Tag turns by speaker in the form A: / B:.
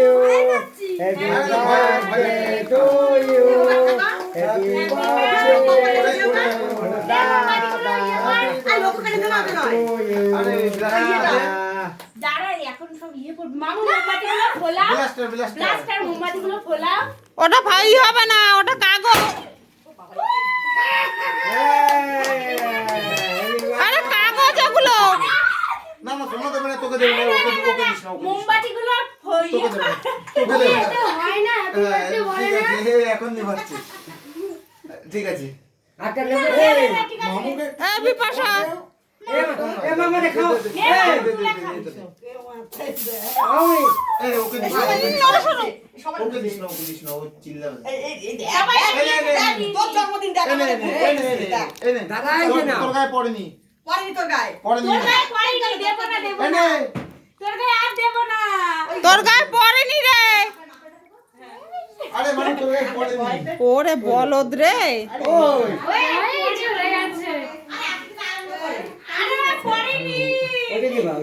A: you. Happy birthday to you. Happy birthday to
B: ওটা ভাই হবে না, ওটা কাগজ। আরে কাগজ ওগুলো।
C: না না তোমাকে মানে তোকে দেব না, ওকে দিস না।
B: মোমবাতিগুলো
C: তোকে দেব হয় না। ঠিক আছে এখন নিভাচ্ছি। ঠিক আছে
A: আটা নেবে মামুকে
B: বিপাশা
A: এ মামা দেখাও
C: ওকে দিস না, ওকে দিস না, ও চিল্লাবে।
D: তোর জন্মদিন দেখা
A: দাদা আইছে না
C: তোর গায়ে পড়েনি।
D: পরেনি তোর গায়ে।
C: পড়েনি।
B: তোর গায়ে পড়েনি রে।
C: আরে মানে তোর গায়ে পড়েনি।
B: ওরে বলদ রে।
C: ওই
A: ওটা কি ভাই